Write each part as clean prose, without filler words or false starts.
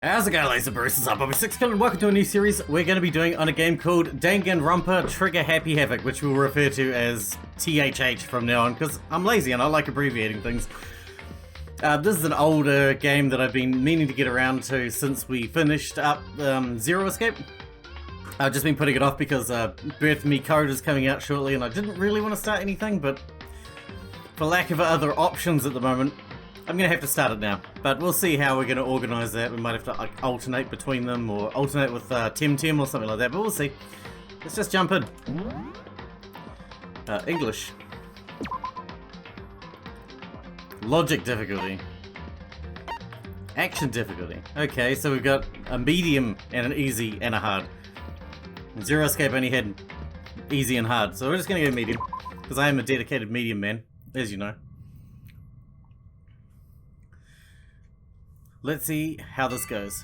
How's it going, ladies and Bruce? Up, I'm Sixkilla and welcome to a new series we're going to be doing on a game called Danganronpa Trigger Happy Havoc, which we'll refer to as THH from now on, because I'm lazy and I like abbreviating things. This is an older game that I've been meaning to get around to since we finished up Zero Escape. I've just been putting it off because Birth Me Code is coming out shortly and I didn't really want to start anything, but for lack of other options at the moment, I'm going to have to start it now, but we'll see how we're going to organise that. We might have to alternate between them, or alternate with Tim or something like that, but we'll see. Let's just jump in. English. Logic difficulty. Action difficulty. Okay, so we've got a medium and an easy and a hard. Zero Escape only had easy and hard, so we're just going to go medium, because I am a dedicated medium man, as you know. Let's see how this goes.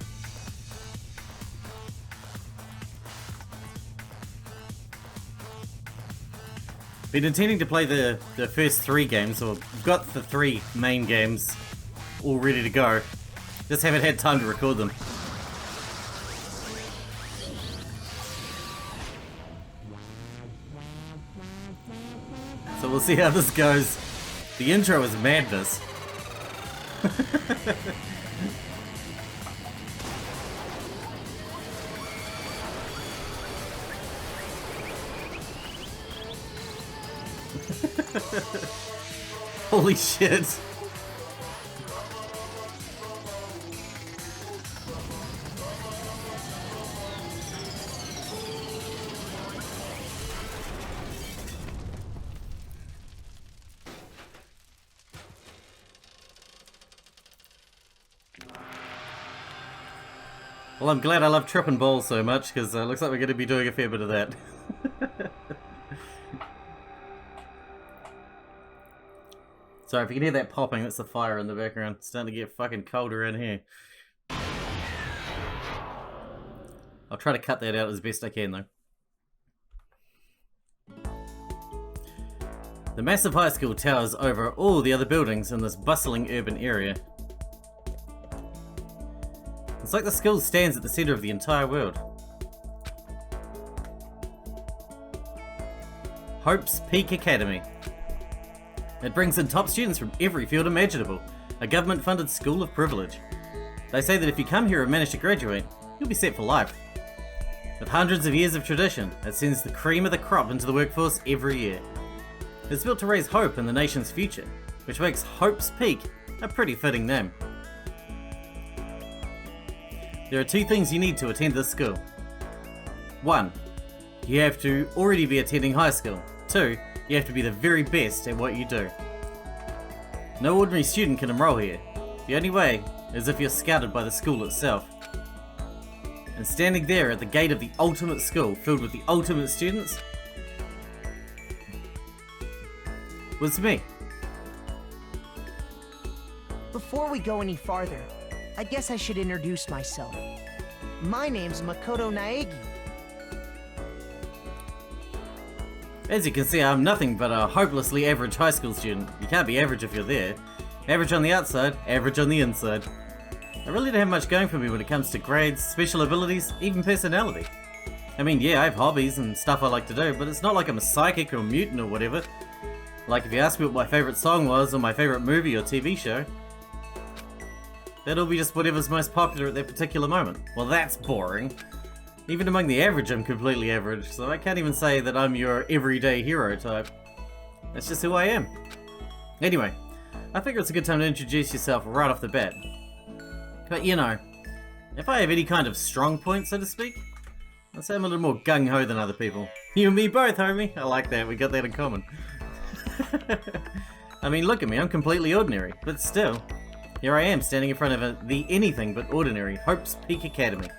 Been intending to play the first three games, or got the three main games all ready to go. Just haven't had time to record them. So we'll see how this goes. The intro is madness. Holy shit. Well, I'm glad I love tripping balls so much, because it looks like we're going to be doing a fair bit of that. Sorry, if you can hear that popping, that's the fire in the background. It's starting to get fucking colder in here. I'll try to cut that out as best I can, though. The massive high school towers over all the other buildings in this bustling urban area. It's like the school stands at the center of the entire world. Hope's Peak Academy. It brings in top students from every field imaginable, a government-funded school of privilege. They say that if you come here and manage to graduate, you'll be set for life. With hundreds of years of tradition, it sends the cream of the crop into the workforce every year. It's built to raise hope in the nation's future, which makes Hope's Peak a pretty fitting name. There are two things you need to attend this school. 1. You have to already be attending high school. 2. You have to be the very best at what you do. No ordinary student can enroll here. The only way is if you're scouted by the school itself. And standing there at the gate of the ultimate school filled with the ultimate students was me. Before we go any farther, I guess I should introduce myself. My name's Makoto Naegi. As you can see, I'm nothing but a hopelessly average high school student. You can't be average if you're there. Average on the outside, average on the inside. I really don't have much going for me when it comes to grades, special abilities, even personality. I mean, yeah, I have hobbies and stuff I like to do, but it's not like I'm a psychic or a mutant or whatever. Like if you asked me what my favourite song was or my favourite movie or TV show, that'll be just whatever's most popular at that particular moment. Well, that's boring. Even among the average, I'm completely average, so I can't even say that I'm your everyday hero type. That's just who I am. Anyway, I figure it's a good time to introduce yourself right off the bat. But you know, if I have any kind of strong point, so to speak, I'd say I'm a little more gung-ho than other people. You and me both, homie. I like that, we got that in common. I mean, look at me, I'm completely ordinary, but still, here I am standing in front of the anything but ordinary Hope's Peak Academy.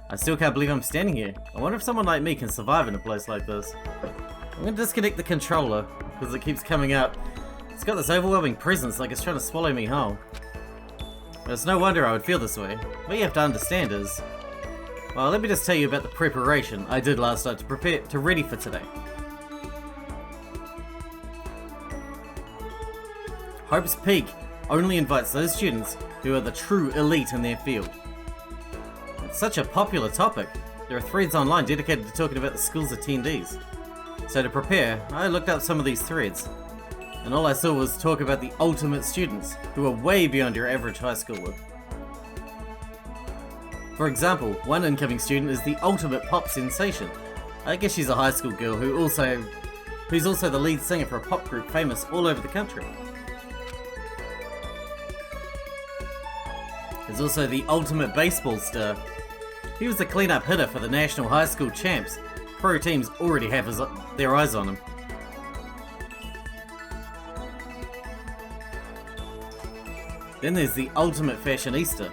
I still can't believe I'm standing here. I wonder if someone like me can survive in a place like this. I'm gonna disconnect the controller, because it keeps coming up. It's got this overwhelming presence, like it's trying to swallow me whole. But it's no wonder I would feel this way. What you have to understand is... Well, let me just tell you about the preparation I did last night to ready for today. Hope's Peak only invites those students who are the true elite in their field. It's such a popular topic. There are threads online dedicated to talking about the school's attendees. So to prepare, I looked up some of these threads. And all I saw was talk about the ultimate students, who are way beyond your average high schooler. For example, one incoming student is the ultimate pop sensation. I guess she's a high school girl who's also the lead singer for a pop group famous all over the country. There's also the ultimate baseball star. He was the cleanup hitter for the national high school champs. Pro teams already have their eyes on him. Then there's the ultimate fashionista.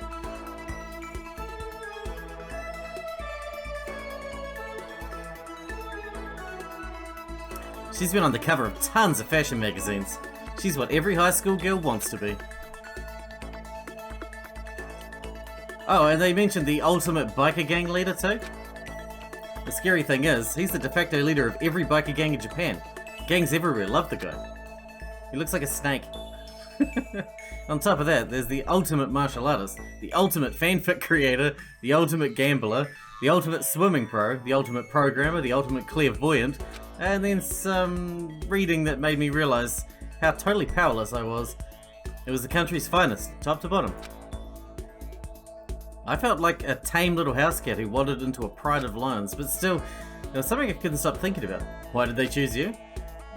She's been on the cover of tons of fashion magazines. She's what every high school girl wants to be. Oh, and they mentioned the ultimate biker gang leader too. The scary thing is, he's the de facto leader of every biker gang in Japan. Gangs everywhere love the guy. He looks like a snake. On top of that, there's the ultimate martial artist, the ultimate fanfic creator, the ultimate gambler, the ultimate swimming pro, the ultimate programmer, the ultimate clairvoyant, and then some reading that made me realize how totally powerless I was. It was the country's finest, top to bottom. I felt like a tame little house cat who wandered into a pride of lions, but still, there was something I couldn't stop thinking about. Why did they choose you?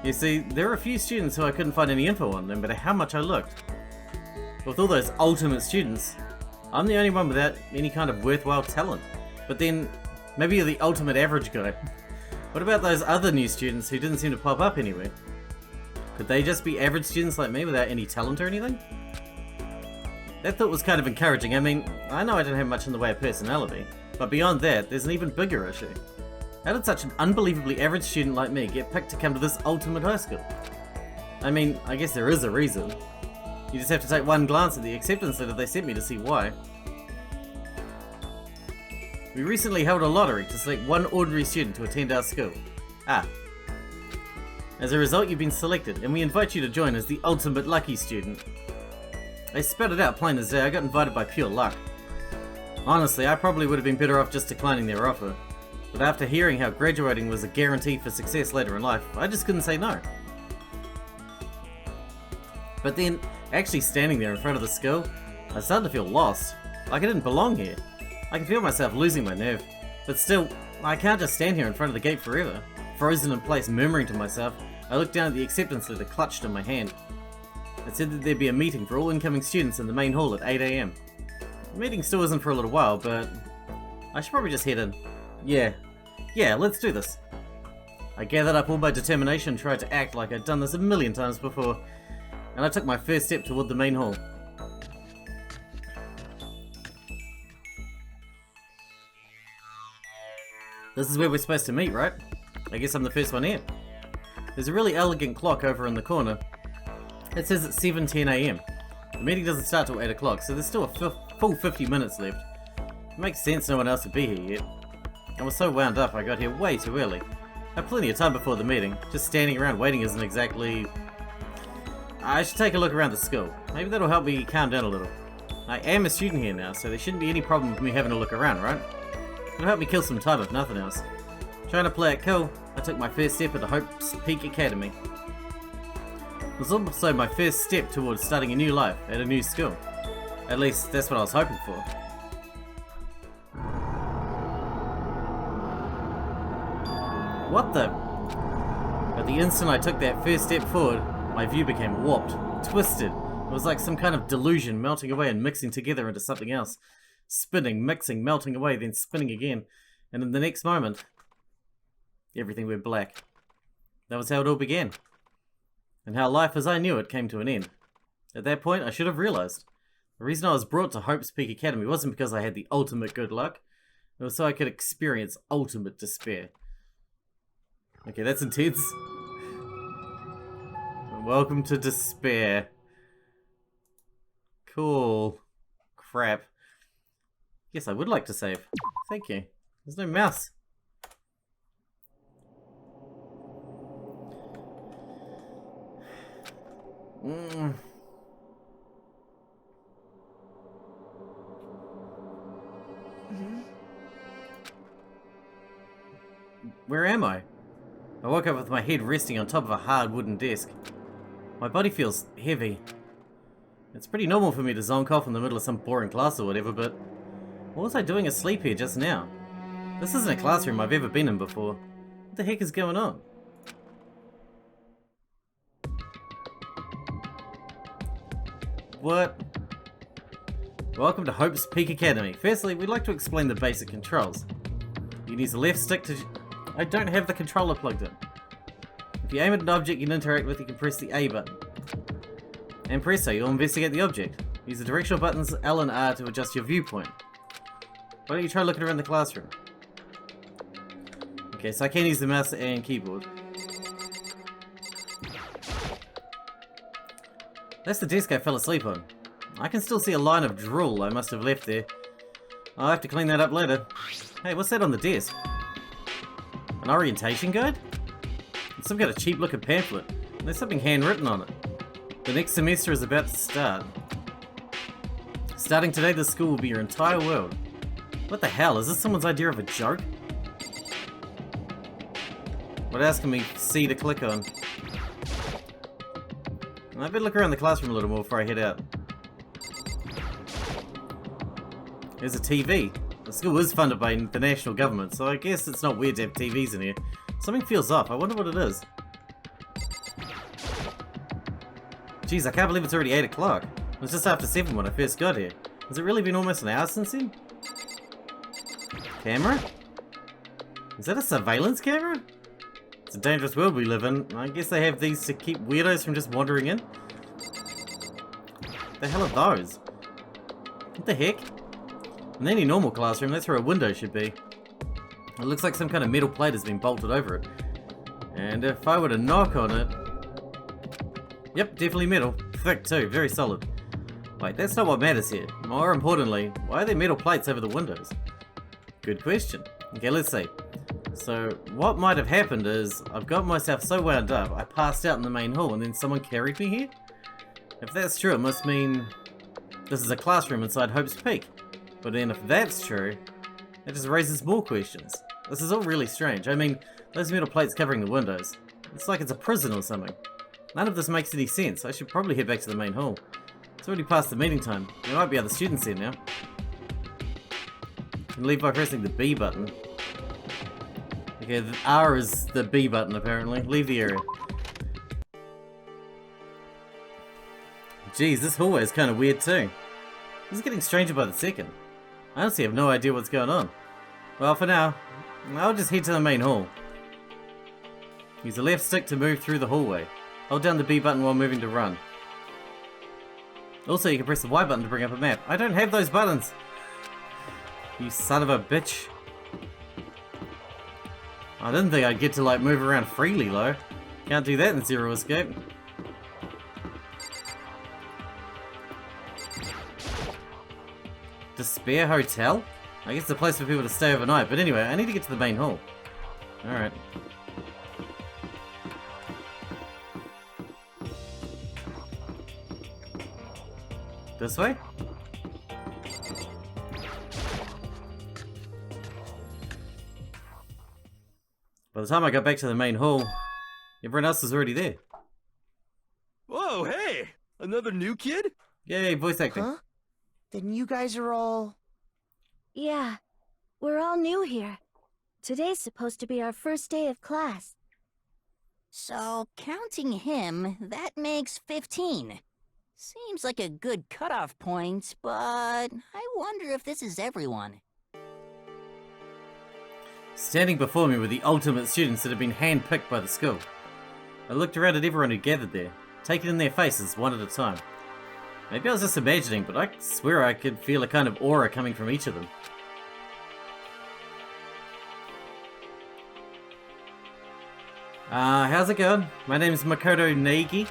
You see, there are a few students who I couldn't find any info on, no matter how much I looked. With all those ultimate students, I'm the only one without any kind of worthwhile talent. But then, maybe you're the ultimate average guy. What about those other new students who didn't seem to pop up anywhere? Could they just be average students like me without any talent or anything? That thought was kind of encouraging. I mean, I know I don't have much in the way of personality, but beyond that, there's an even bigger issue. How did such an unbelievably average student like me get picked to come to this ultimate high school? I mean, I guess there is a reason. You just have to take one glance at the acceptance letter they sent me to see why. We recently held a lottery to select one ordinary student to attend our school. As a result, you've been selected, and we invite you to join as the ultimate lucky student. They spat it out plain as day. I got invited by pure luck. Honestly, I probably would have been better off just declining their offer. But after hearing how graduating was a guarantee for success later in life, I just couldn't say no. But then, actually standing there in front of the school, I started to feel lost. Like I didn't belong here. I can feel myself losing my nerve. But still, I can't just stand here in front of the gate forever. Frozen in place, murmuring to myself, I looked down at the acceptance letter clutched in my hand. It said that there'd be a meeting for all incoming students in the main hall at 8 AM. The meeting still isn't for a little while, but I should probably just head in. Yeah, let's do this. I gathered up all my determination and tried to act like I'd done this a million times before, and I took my first step toward the main hall. This is where we're supposed to meet, right? I guess I'm the first one here. There's a really elegant clock over in the corner. It says it's 7:10 AM. The meeting doesn't start till 8 o'clock, so there's still a full 50 minutes left. It makes sense no one else would be here yet. I was so wound up I got here way too early. I had plenty of time before the meeting. Just standing around waiting isn't exactly... I should take a look around the school. Maybe that'll help me calm down a little. I am a student here now, so there shouldn't be any problem with me having a look around, right? It'll help me kill some time if nothing else. Trying to play it cool, I took my first step at the Hope's Peak Academy. It was also my first step towards starting a new life at a new school. At least, that's what I was hoping for. What the? At the instant I took that first step forward, my view became warped, twisted. It was like some kind of delusion melting away and mixing together into something else. Spinning, mixing, melting away, then spinning again. And in the next moment, everything went black. That was how it all began. And how life as I knew it came to an end. At that point, I should have realized. The reason I was brought to Hope's Peak Academy wasn't because I had the ultimate good luck. It was so I could experience ultimate despair. Okay, that's intense. Welcome to despair. Cool. Crap. Yes, I would like to save. Thank you. There's no mouse. Where am I? I woke up with my head resting on top of a hard wooden desk. My body feels heavy. It's pretty normal for me to zonk off in the middle of some boring class or whatever, but what was I doing asleep here just now? This isn't a classroom I've ever been in before. What the heck is going on? What? Welcome to Hope's Peak Academy. Firstly, we'd like to explain the basic controls. You can use the left stick to... I don't have the controller plugged in. If you aim at an object you can interact with, you can press the A button. And presto, you'll investigate the object. Use the directional buttons L and R to adjust your viewpoint. Why don't you try looking around the classroom? Okay, so I can use the mouse and keyboard. That's the desk I fell asleep on. I can still see a line of drool I must have left there. I'll have to clean that up later. Hey, what's that on the desk? An orientation guide? It's some kind of cheap looking pamphlet. There's something handwritten on it. The next semester is about to start. Starting today, the school will be your entire world. What the hell? Is this someone's idea of a joke? What else can we see to click on? I better look around the classroom a little more before I head out. There's a TV. The school is funded by the national government, so I guess it's not weird to have TVs in here. Something feels off. I wonder what it is. Jeez, I can't believe it's already 8 o'clock. It was just after 7 when I first got here. Has it really been almost an hour since then? Camera? Is that a surveillance camera? It's a dangerous world we live in. I guess they have these to keep weirdos from just wandering in. The hell are those? What the heck? In any normal classroom, that's where a window should be. It looks like some kind of metal plate has been bolted over it. And if I were to knock on it... Yep, definitely metal. Thick too, very solid. Wait, that's not what matters here. More importantly, why are there metal plates over the windows? Good question. Okay, let's see. So, what might have happened is, I've got myself so wound up, I passed out in the main hall and then someone carried me here? If that's true, it must mean this is a classroom inside Hope's Peak. But then if that's true, that just raises more questions. This is all really strange. I mean, those metal plates covering the windows. It's like it's a prison or something. None of this makes any sense. I should probably head back to the main hall. It's already past the meeting time. There might be other students here now. You can leave by pressing the B button. Okay, the R is the B button apparently. Leave the area. Jeez, this hallway is kind of weird too. This is getting stranger by the second. I honestly have no idea what's going on. Well, for now, I'll just head to the main hall. Use the left stick to move through the hallway. Hold down the B button while moving to run. Also, you can press the Y button to bring up a map. I don't have those buttons! You son of a bitch. I didn't think I'd get to, like, move around freely, though. Can't do that in Zero Escape. Despair Hotel? I guess it's a place for people to stay overnight, but anyway, I need to get to the main hall. Alright. This way? By the time I got back to the main hall, everyone else was already there. Whoa, hey! Another new kid? Yay, voice acting. Huh? Then you guys are all... Yeah, we're all new here. Today's supposed to be our first day of class. So, counting him, that makes 15. Seems like a good cutoff point, but I wonder if this is everyone. Standing before me were the ultimate students that had been handpicked by the school. I looked around at everyone who gathered there, taking in their faces one at a time. Maybe I was just imagining, but I swear I could feel a kind of aura coming from each of them. How's it going? My name's Makoto Naegi.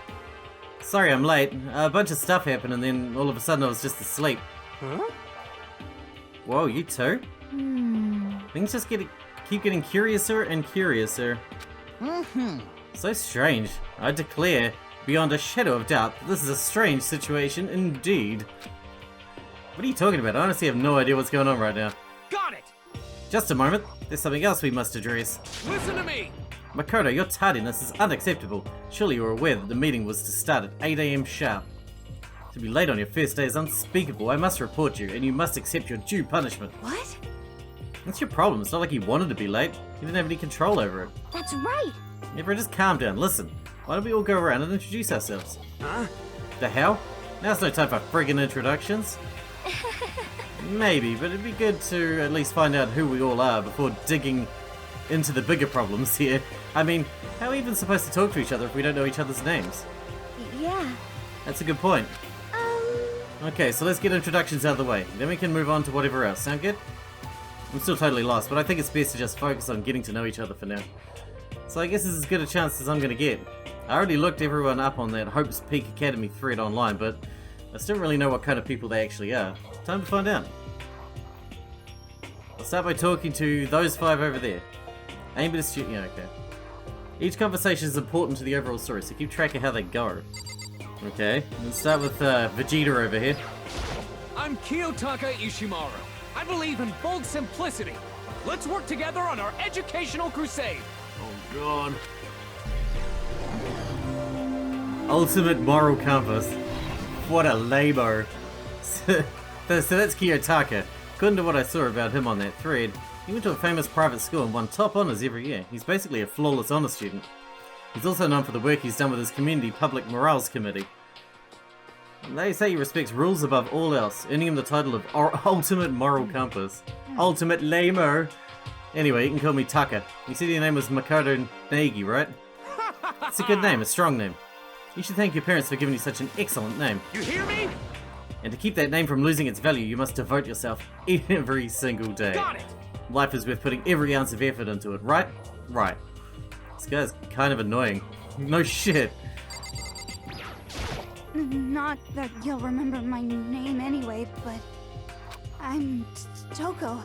Sorry I'm late. A bunch of stuff happened and then all of a sudden I was just asleep. Huh? Whoa, you too? Things just keep getting curiouser and curiouser. So strange. I declare, beyond a shadow of doubt, that this is a strange situation indeed. What are you talking about? I honestly have no idea what's going on right now. Just a moment, there's something else we must address. Listen to me! Makoto, your tardiness is unacceptable. Surely you're aware that the meeting was to start at 8 AM sharp. To be late on your first day is unspeakable. I must report you, and you must accept your due punishment. What? That's your problem. It's not like you wanted to be late. You didn't have any control over it. That's right. Everyone just calm down. Listen, why don't we all go around and introduce ourselves? Huh? The hell? Now's no time for friggin' introductions. Maybe, but it'd be good to at least find out who we all are before digging into the bigger problems here. I mean, how are we even supposed to talk to each other if we don't know each other's names? Yeah. That's a good point. Okay, so let's get introductions out of the way. Then we can move on to whatever else. Sound good? I'm still totally lost, but I think it's best to just focus on getting to know each other for now. So I guess this is as good a chance as I'm gonna get. I already looked everyone up on that Hope's Peak Academy thread online, but I still don't really know what kind of people they actually are. Time to find out. I'll start by talking to those 5 over there. Aim at a student. Yeah, okay. Each conversation is important to the overall story, so keep track of how they go. Okay, let's start with Vegeta over here. I'm Kiyotaka Ishimaru. I believe in bold simplicity. Let's work together on our educational crusade. Oh god. Ultimate moral compass. What a lame-o. So that's Kiyotaka. According to what I saw about him on that thread, he went to a famous private school and won top honours every year. He's basically a flawless honour student. He's also known for the work he's done with his community public morals committee. They say he respects rules above all else, earning him the title of Ultimate Moral Compass. Ultimate lame-o. Anyway, you can call me Taka. You said your name was Makoto Naegi, right? It's a good name, a strong name. You should thank your parents for giving you such an excellent name. You hear me? And to keep that name from losing its value, you must devote yourself every single day. Got it. Life is worth putting every ounce of effort into it, right? Right. This guy's kind of annoying. No shit. Not that you'll remember my name anyway, but I'm Toko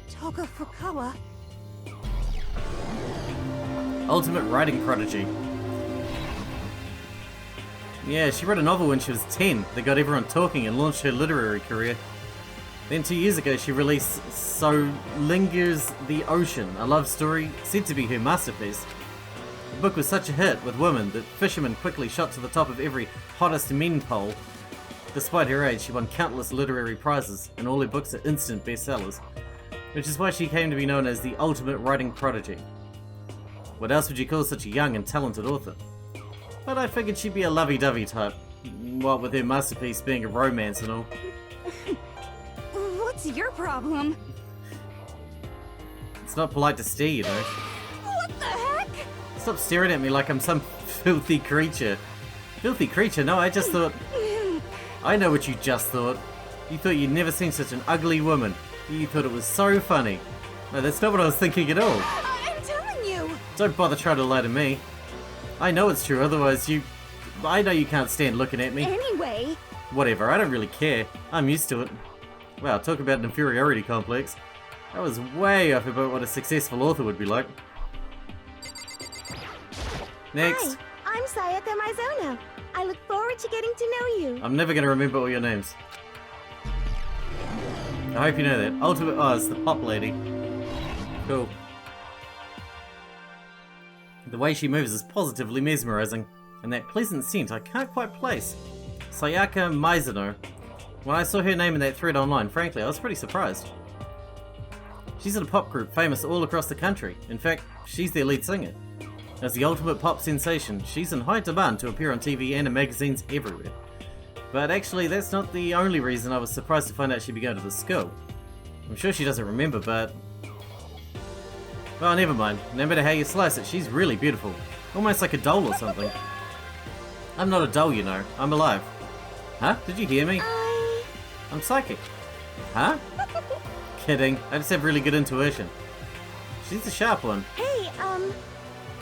FUKAWA. Ultimate writing prodigy. Yeah, she wrote a novel when she was 10 that got everyone talking and launched her literary career. Then 2 years ago she released So Lingers the Ocean, a love story said to be her masterpiece. The book was such a hit with women that fishermen quickly shot to the top of every hottest men poll. Despite her age, she won countless literary prizes, and all her books are instant bestsellers, which is why she came to be known as the ultimate writing prodigy. What else would you call such a young and talented author? But I figured she'd be a lovey-dovey type, what with her masterpiece being a romance and all. What's your problem? It's not polite to stare, you know. What the heck? Stop staring at me like I'm some filthy creature. Filthy creature? No, I just thought... I know what you just thought. You thought you'd never seen such an ugly woman. You thought it was so funny. No, that's not what I was thinking at all. I'm telling you! Don't bother trying to lie to me. I know it's true, otherwise I know you can't stand looking at me. Anyway... Whatever, I don't really care. I'm used to it. Wow, talk about an inferiority complex. That was way off about what a successful author would be like. Next. Hi, I'm Sayaka Mizono. I look forward to getting to know you. I'm never going to remember all your names. I hope you know that. Ultimate Oz, the pop lady. Cool. The way she moves is positively mesmerizing, and that pleasant scent I can't quite place. Sayaka Mizono. When I saw her name in that thread online, frankly, I was pretty surprised. She's in a pop group famous all across the country. In fact, she's their lead singer. As the ultimate pop sensation, she's in high demand to appear on TV and in magazines everywhere. But actually, that's not the only reason I was surprised to find out she'd be going to the school. I'm sure she doesn't remember, but... well, never mind. No matter how you slice it, she's really beautiful. Almost like a doll or something. I'm not a doll, you know. I'm alive. Huh? Did you hear me? I'm psychic. Huh? Kidding. I just have really good intuition. She's a sharp one. Hey,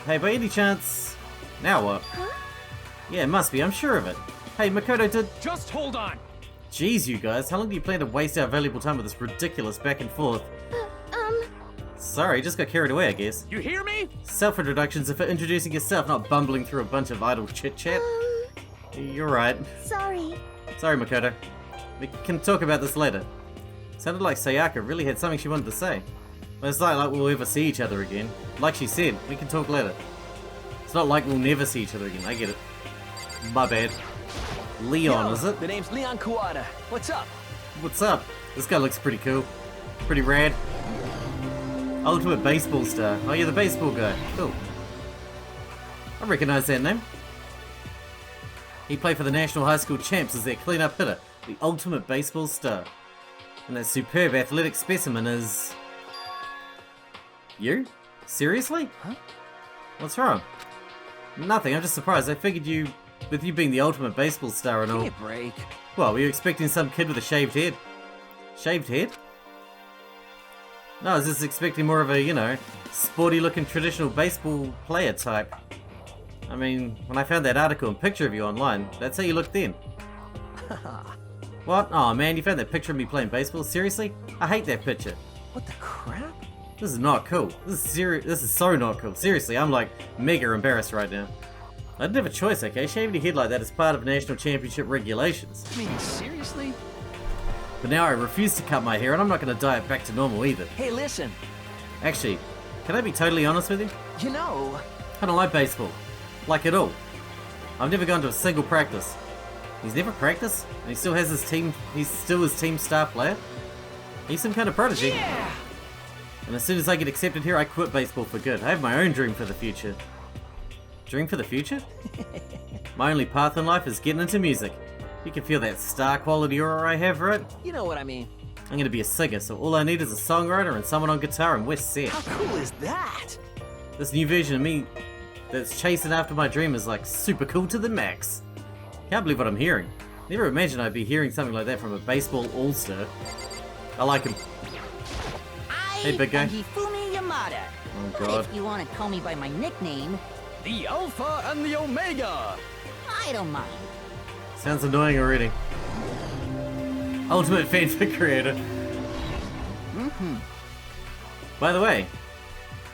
Hey, by any chance... now what? Huh? Yeah, it must be. I'm sure of it. Hey, Makoto did... Just hold on. Jeez, you guys. How long do you plan to waste our valuable time with this ridiculous back and forth? Sorry, just got carried away, I guess. You hear me? Self-introductions are for introducing yourself, not bumbling through a bunch of idle chit-chat. You're right. Sorry. Sorry, Makoto. We can talk about this later. Sounded like Sayaka really had something she wanted to say. But it's not like we'll ever see each other again. Like she said, we can talk later. It's not like we'll never see each other again. I get it. My bad. Leon, Yo, is it? The name's Leon Kuwata. What's up? What's up? This guy looks pretty cool. Pretty rad. Ultimate baseball star. Oh, you're the baseball guy. Cool. I recognize that name. He played for the National High School Champs as their cleanup hitter, the ultimate baseball star. And that superb athletic specimen is... you? Seriously? Huh? What's wrong? Nothing, I'm just surprised. I figured you... with you being the ultimate baseball star and all... Give me a break. Well, were you expecting some kid with a shaved head? Shaved head? No, I was just expecting more of a, you know, sporty-looking traditional baseball player type. I mean, when I found that article and picture of you online, that's how you looked then. What? Oh man, you found that picture of me playing baseball? Seriously? I hate that picture. What the crap? This is not cool. This is so not cool. Seriously, I'm like mega embarrassed right now. I didn't have a choice, okay? Shaving your head like that is part of national championship regulations. I mean, seriously? But now I refuse to cut my hair and I'm not going to dye it back to normal either. Hey, listen. Actually, can I be totally honest with you? You know... I don't like baseball. Like at all. I've never gone to a single practice. He's never practiced? And he still has his team, he's still his team star player? He's some kind of prodigy. Yeah! And as soon as I get accepted here, I quit baseball for good. I have my own dream for the future. Dream for the future? My only path in life is getting into music. You can feel that star quality aura I have, right? You know what I mean. I'm gonna be a singer, so all I need is a songwriter and someone on guitar and we're set. How cool is that? This new version of me that's chasing after my dream is like super cool to the max. Can't believe what I'm hearing. Never imagined I'd be hearing something like that from a baseball all-star. I like him. Hey, big guy. I'm Hifumi Yamada. Oh But god. if you want to call me by my nickname, The Alpha and the Omega! I don't mind. Sounds annoying already. Ultimate fanfic creator. By the way,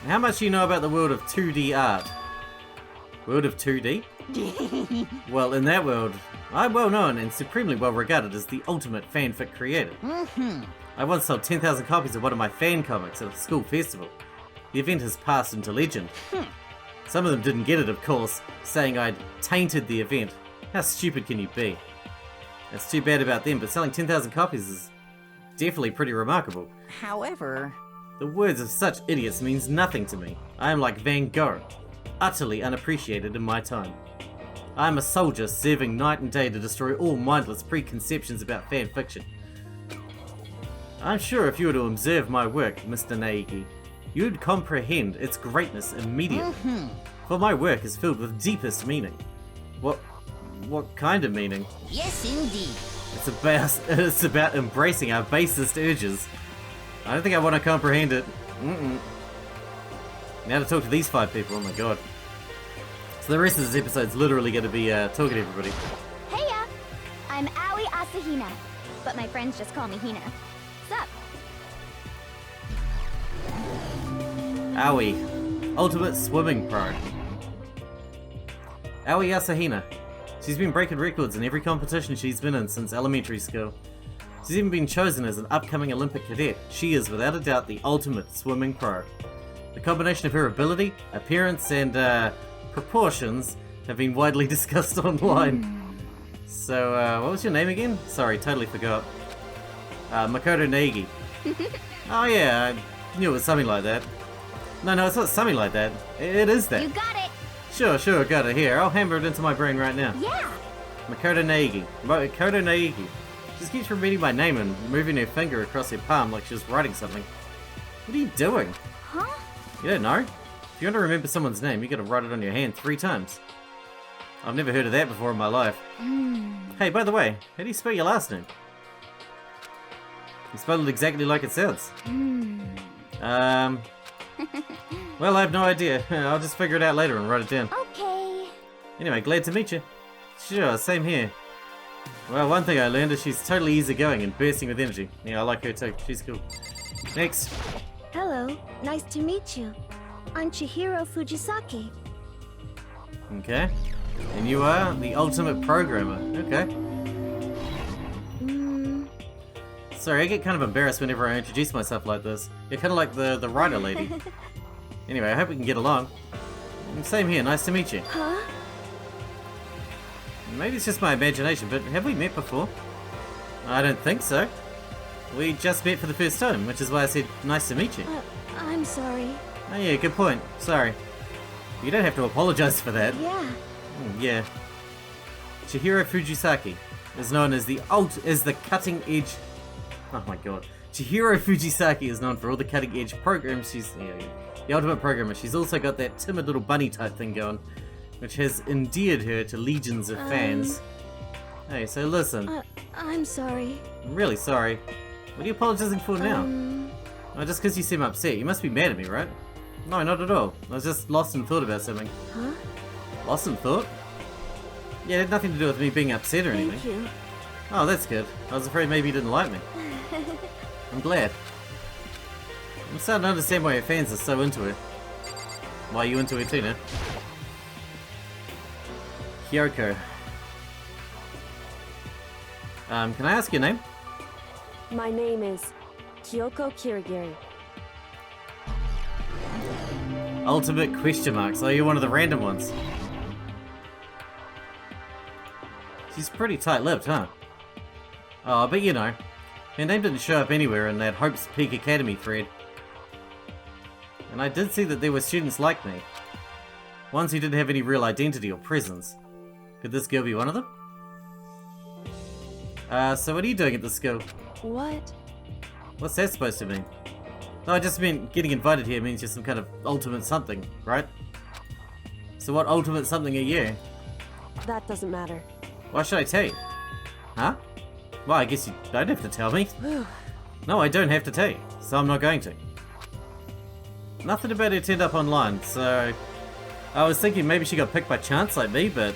how much do you know about the world of 2D art? World of 2D? Well, in that world, I'm well known and supremely well regarded as the ultimate fanfic creator. I once sold 10,000 copies of one of my fan comics at a school festival. The event has passed into legend. Some of them didn't get it, of course, saying I'd tainted the event. How stupid can you be? That's too bad about them, but selling 10,000 copies is definitely pretty remarkable. However, The words of such idiots means nothing to me. I am like Van Gogh, utterly unappreciated in my time. I am a soldier serving night and day to destroy all mindless preconceptions about fan fiction. I'm sure if you were to observe my work, Mr. Naegi, you would comprehend its greatness immediately. For my work is filled with deepest meaning. What kind of meaning? yes indeed. It's about embracing our basest urges. I don't think I want to comprehend it. Now to talk to these 5 people, oh my god. So the rest of this episode's literally going to be talking to everybody. Heya! I'm Aoi Asahina, but my friends just call me Hina. What's up? Aoi, Ultimate Swimming Pro. Aoi Asahina. She's been breaking records in every competition she's been in since elementary school. She's even been chosen as an upcoming Olympic cadet. She is without a doubt the ultimate swimming pro. The combination of her ability, appearance, and proportions have been widely discussed online. So, what was your name again? Sorry, totally forgot. Makoto Naegi. Oh yeah, I knew it was something like that. No, it's not something like that. It is that. You got it! Sure, got it. Here, I'll hammer it into my brain right now. Yeah! Makoto Naegi. Makoto Naegi. She just keeps repeating my name and moving her finger across her palm like she's writing something. What are you doing? Huh? You don't know? If you want to remember someone's name, you gotta write it on your hand 3 times. I've never heard of that before in my life. Hey, by the way, how do you spell your last name? You spell it exactly like it sounds. Well, I have no idea. I'll just figure it out later and write it down. Okay. Anyway, glad to meet you. Sure, same here. Well, one thing I learned is she's totally easygoing and bursting with energy. Yeah, I like her too. She's cool. Next. Hello, nice to meet you. I'm CHIHIRO Fujisaki. Okay. And you are the ultimate programmer. Okay. Sorry, I get kind of embarrassed whenever I introduce myself like this. You're kind of like the writer lady. Anyway, I hope we can get along. Same here, nice to meet you. Huh? Maybe it's just my imagination, but have we met before? I don't think so. We just met for the first time, which is why I said nice to meet you. I'm sorry. Oh yeah, good point. Sorry. You don't have to apologize for that. Yeah. Yeah. CHIHIRO FUJISAKI is known as the cutting edge. Oh my god. CHIHIRO FUJISAKI is known for all the cutting edge programs. She's the ultimate programmer. She's also got that timid little bunny type thing going, which has endeared her to legions of fans. Hey, so listen. I'm sorry. I'm really sorry. What are you apologizing for now? Oh, just because you seem upset. You must be mad at me, right? No, not at all. I was just lost in thought about something. Huh? Lost in thought? Yeah, it had nothing to do with me being upset or anything. Thank you. Oh, that's good. I was afraid maybe you didn't like me. I'm glad. I'm starting to understand why your fans are so into it. Why are you into it too now? Kyoko. Can I ask your name? My name is Kyoko Kirigiri. Ultimate question marks. Oh, you're one of the random ones. She's pretty tight-lipped, huh? Oh, but you know, her name didn't show up anywhere in that Hope's Peak Academy thread. And I did see that there were students like me. Ones who didn't have any real identity or presence. Could this girl be one of them? So what are you doing at the school? What? What's that supposed to mean? No, I just meant getting invited here means you're some kind of ultimate something, right? So what ultimate something are you? That doesn't matter. Why should I tell you? Huh? Well, I guess you don't have to tell me. No, I don't have to tell you, so I'm not going to. Nothing about her turned up online, so... I was thinking maybe she got picked by chance like me, but...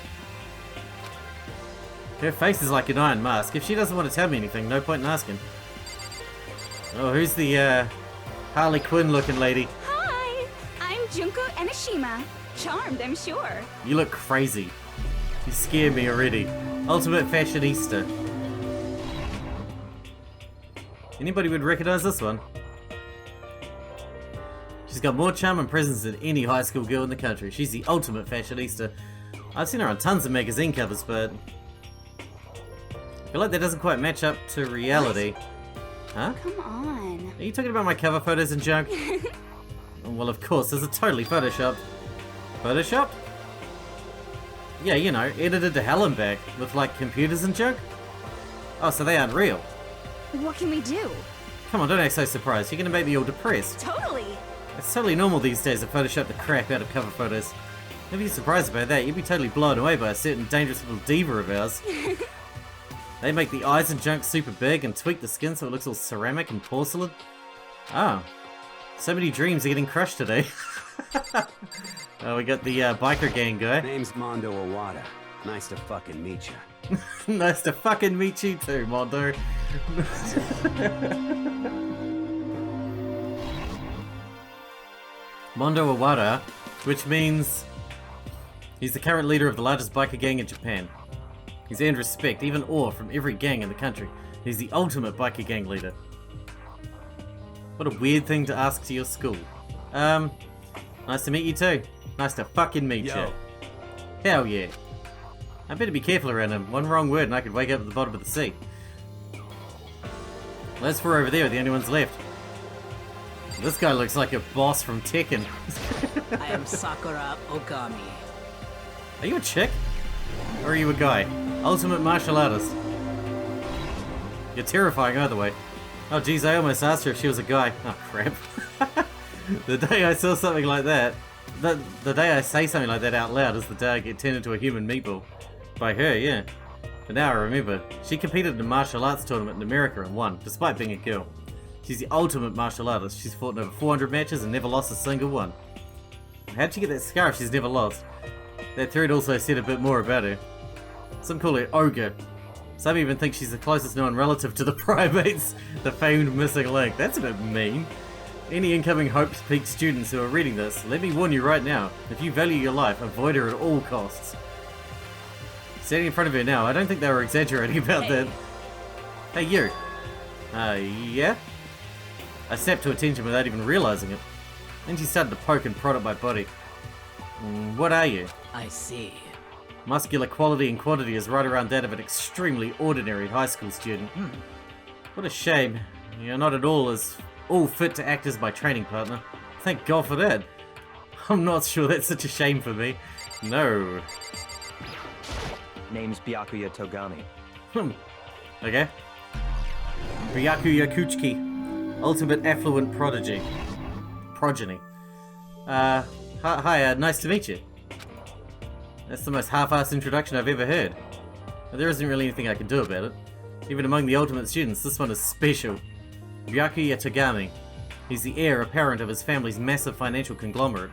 Her face is like an iron mask. If she doesn't want to tell me anything, no point in asking. Oh, who's the, Harley Quinn looking lady? Hi! I'm JUNKO ENOSHIMA. Charmed, I'm sure. You look crazy. You scare me already. Ultimate Fashionista. Anybody would recognize this one? She's got more charm and presence than any high school girl in the country. She's the ultimate Fashionista. I've seen her on tons of magazine covers, but... I feel like that doesn't quite match up to reality. Huh? Come on. Are you talking about my cover photos and junk? Well, of course, those are totally photoshopped. Photoshopped? Yeah, you know, edited to hell and back, with like computers and junk? Oh, so they aren't real. What can we do? Come on, don't act so surprised. You're gonna make me all depressed. Totally. It's totally normal these days to Photoshop the crap out of cover photos. If you're surprised about that, you'd be totally blown away by a certain dangerous little diva of ours. They make the eyes and junk super big and tweak the skin so it looks all ceramic and porcelain. Oh. So many dreams are getting crushed today. Oh, we got the biker gang guy. Name's Mondo Owada. Nice to fucking meet you. Nice to fucking meet you too, Mondo. Mondo Owada, which means he's the current leader of the largest biker gang in Japan. He's earned respect, even awe, from every gang in the country. He's the ultimate biker gang leader. What a weird thing to ask to your school. Nice to meet you too. Nice to fucking meet you. Hell yeah. I better be careful around him. One wrong word and I could wake up at the bottom of the sea. Those four over there are the only ones left. This guy looks like a boss from Tekken. I am Sakura OGAMI. Are you a chick? Or are you a guy? Ultimate martial artist. You're terrifying either way. Oh geez, I almost asked her if she was a guy. Oh crap. The day I saw something like that, the day I say something like that out loud is the day I get turned into a human meatball. By her, yeah. But now I remember, she competed in a martial arts tournament in America and won, despite being a girl. She's the ultimate martial artist. She's fought in over 400 matches and never lost a single one. How'd she get that scar if she's never lost? That thread also said a bit more about her. Some call her Ogre. Some even think she's the closest known relative to the primates, the famed missing link. That's a bit mean. Any incoming Hope's Peak students who are reading this, let me warn you right now, if you value your life, avoid her at all costs. Standing in front of her now, I don't think they were exaggerating about that. Hey you! Yeah? I snapped to attention without even realizing it. Then she started to poke and prod at my body. What are you? I see. Muscular quality and quantity is right around that of an extremely ordinary high school student. What a shame. You're not at all fit to act as my training partner. Thank God for that. I'm not sure that's such a shame for me. No. Name's Byakuya Togami. Okay. Byakuya Kuchiki. Ultimate affluent prodigy. Progeny. Hi, nice to meet you. That's the most half-assed introduction I've ever heard. There isn't really anything I can do about it. Even among the ultimate students, this one is special. Byakuya Togami. He's the heir apparent of his family's massive financial conglomerate.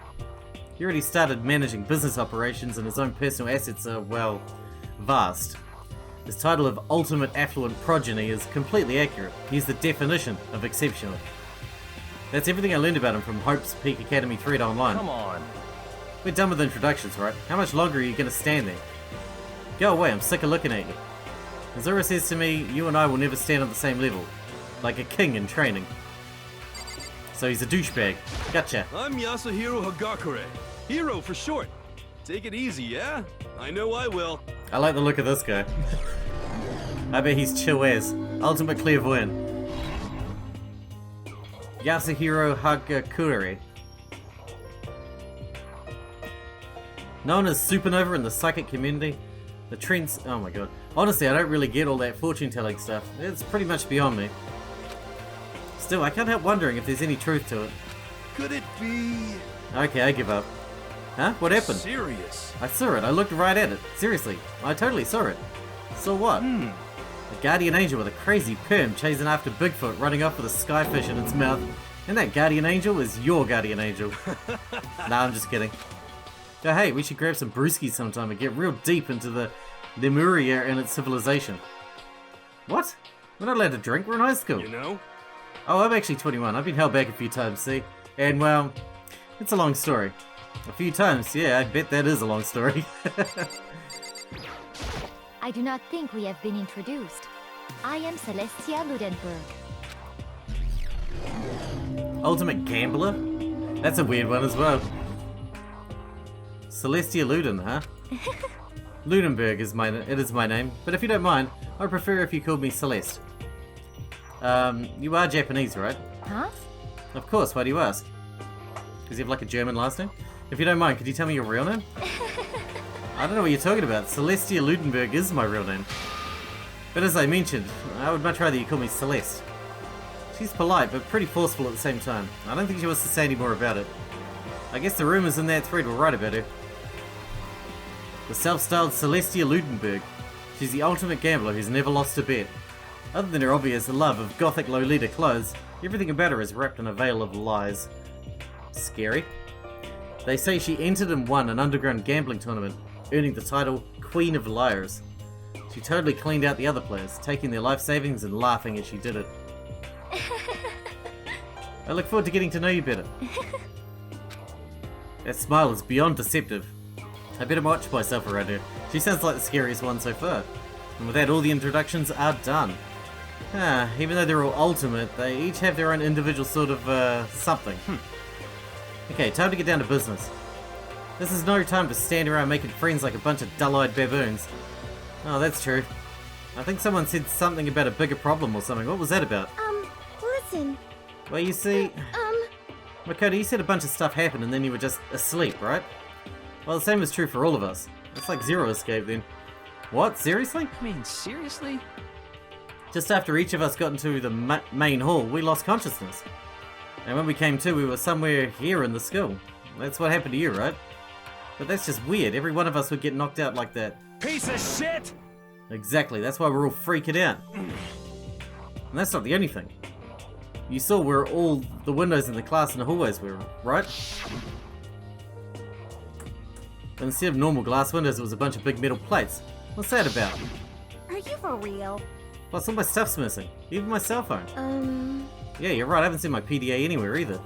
He already started managing business operations and his own personal assets are, well, vast. His title of Ultimate Affluent Progeny is completely accurate. He's the definition of exceptional. That's everything I learned about him from Hope's Peak Academy Thread Online. Come on. We're done with introductions, right? How much longer are you gonna stand there? Go away, I'm sick of looking at you. Azura says to me, you and I will never stand on the same level. Like a king in training. So he's a douchebag. Gotcha. I'm YASUHIRO HAGAKURE. Hero for short. Take it easy, yeah? I know I will. I like the look of this guy. I bet he's chill as. Ultimate clairvoyant. YASUHIRO HAGAKURE. Known as Supernova in the psychic community, the trends... Oh my god. Honestly, I don't really get all that fortune-telling stuff. It's pretty much beyond me. Still, I can't help wondering if there's any truth to it. Could it be... Okay, I give up. Huh? What happened? serious? I saw it. I looked right at it. Seriously. I totally saw it. Saw what? A guardian angel with a crazy perm chasing after Bigfoot running off with a skyfish in its mouth. And that guardian angel is your guardian angel. Nah, I'm just kidding. So hey, we should grab some brewskis sometime and get real deep into the Lemuria and its civilization. What? We're not allowed to drink? We're in high school. You know? Oh, I'm actually 21. I've been held back a few times, see? And, well, it's a long story. A few times, yeah, I bet that is a long story. I do not think we have been introduced. I am Celestia Ludenberg. Ultimate Gambler? That's a weird one as well. Celestia Luden, huh? Ludenberg is my name, but if you don't mind, I'd prefer if you called me Celeste. You are Japanese, right? Huh? Of course, why do you ask? Because you have like a German last name? If you don't mind, could you tell me your real name? I don't know what you're talking about. Celestia Ludenberg is my real name. But as I mentioned, I would much rather you call me Celeste. She's polite, but pretty forceful at the same time. I don't think she wants to say any more about it. I guess the rumors in that thread were right about her. The self-styled Celestia Ludenberg. She's the ultimate gambler who's never lost a bet. Other than her obvious love of gothic Lolita clothes, everything about her is wrapped in a veil of lies. Scary. They say she entered and won an underground gambling tournament, earning the title Queen of Liars. She totally cleaned out the other players, taking their life savings and laughing as she did it. I look forward to getting to know you better. That smile is beyond deceptive. I better watch myself around her. She sounds like the scariest one so far. And with that, all the introductions are done. Even though they're all ultimate, they each have their own individual sort of, something. Okay, time to get down to business. This is no time to stand around making friends like a bunch of dull-eyed baboons. Oh, that's true. I think someone said something about a bigger problem or something. What was that about? Listen. Well, you see... Makoto, you said a bunch of stuff happened and then you were just asleep, right? Well, the same is true for all of us. It's like Zero Escape then. What? Seriously? I mean, seriously? Just after each of us got into the main hall, we lost consciousness. And when we came to, we were somewhere here in the school. That's what happened to you, right? But that's just weird. Every one of us would get knocked out like that. Piece of shit! Exactly, that's why we're all freaking out. And that's not the only thing. You saw where all the windows in the class and the hallways were, right? But instead of normal glass windows, it was a bunch of big metal plates. What's that about? Are you for real? Plus, all my stuff's missing. Even my cell phone. Yeah, you're right, I haven't seen my PDA anywhere either.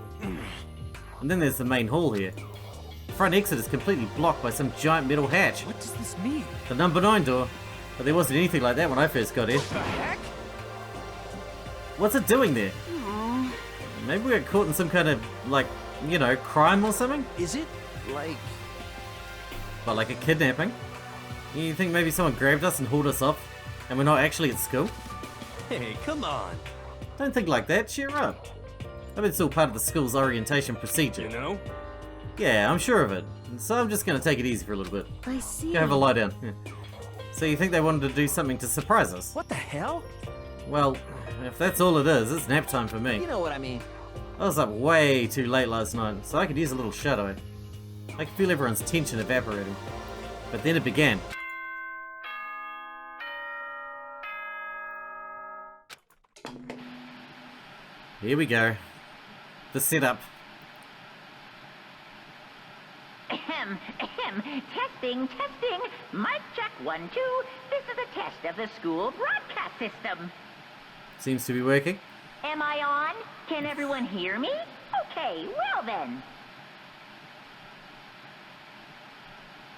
And then there's the main hall here. The front exit is completely blocked by some giant metal hatch. What does this mean? The number 9 door. But there wasn't anything like that when I first got here. What the heck? What's it doing there? Maybe we got caught in some kind of, like, you know, crime or something? Is it like... Well, like a kidnapping? You think maybe someone grabbed us and hauled us off, and we're not actually at school? Hey, come on. Don't think like that, cheer up. I bet it's all part of the school's orientation procedure. You know? Yeah, I'm sure of it. So I'm just gonna take it easy for a little bit. I see. Go have a lie down. Yeah. So you think they wanted to do something to surprise us? What the hell? Well, if that's all it is, it's nap time for me. You know what I mean. I was up way too late last night, so I could use a little shadow. I could feel everyone's tension evaporating. But then it began. Here we go. The setup. Ahem, ahem. Testing, testing. Mic check 1, 2. This is a test of the school broadcast system. Seems to be working. Am I on? Can everyone hear me? Okay, well then.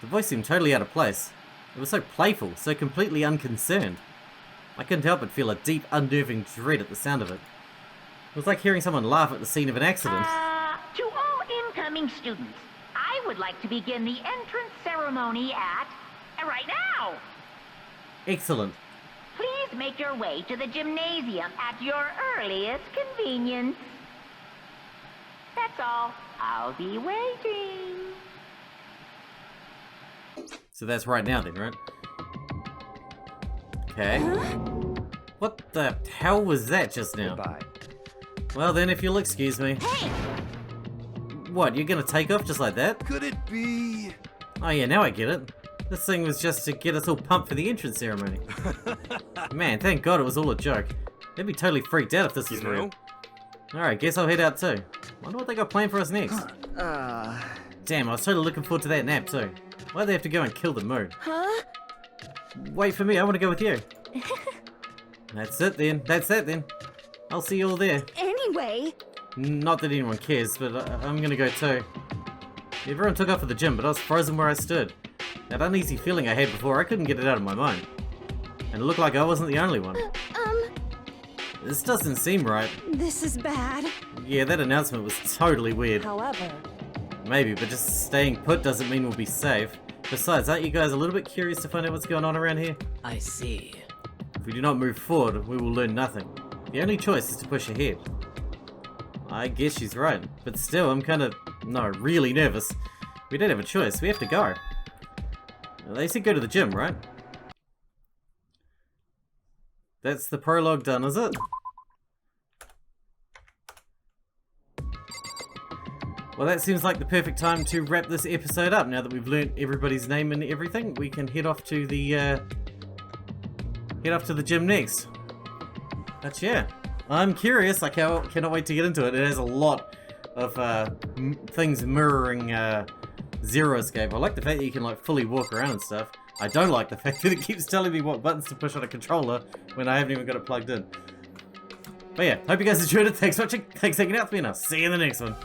The voice seemed totally out of place. It was so playful, so completely unconcerned. I couldn't help but feel a deep, unnerving dread at the sound of it. It was like hearing someone laugh at the scene of an accident. To all incoming students, I would like to begin the entrance ceremony at... right now! Excellent. Please make your way to the gymnasium at your earliest convenience. That's all. I'll be waiting. So that's right now then, right? Okay. What the hell was that just now? Goodbye. Well then, if you'll excuse me. Hey! What, you're gonna take off just like that? Could it be... Oh yeah, now I get it. This thing was just to get us all pumped for the entrance ceremony. Man, thank God it was all a joke. They'd be totally freaked out if this was real. Alright, guess I'll head out too. Wonder what they got planned for us next. Damn, I was totally looking forward to that nap too. Why'd they have to go and kill the mood? Huh? Wait for me, I want to go with you. That's it then, that's that then. I'll see you all there. Anyway. Not that anyone cares, but I'm gonna go too. Everyone took off for the gym, but I was frozen where I stood. That uneasy feeling I had before, I couldn't get it out of my mind. And it looked like I wasn't the only one. This doesn't seem right. This is bad. Yeah, that announcement was totally weird. However... Maybe, but just staying put doesn't mean we'll be safe. Besides, aren't you guys a little bit curious to find out what's going on around here? I see. If we do not move forward, we will learn nothing. The only choice is to push ahead. I guess she's right, but still, I'm really nervous. We don't have a choice, we have to go. They said go to the gym, right? That's the prologue done, is it? Well, that seems like the perfect time to wrap this episode up. Now that we've learnt everybody's name and everything, we can head off to the gym next. But yeah, I'm curious. I cannot wait to get into it. It has a lot of things mirroring Zero Escape. I like the fact that you can like fully walk around and stuff. I don't like the fact that it keeps telling me what buttons to push on a controller when I haven't even got it plugged in. But yeah, hope you guys enjoyed it. Thanks for watching. Thanks for hanging out with me, and I'll see you in the next one.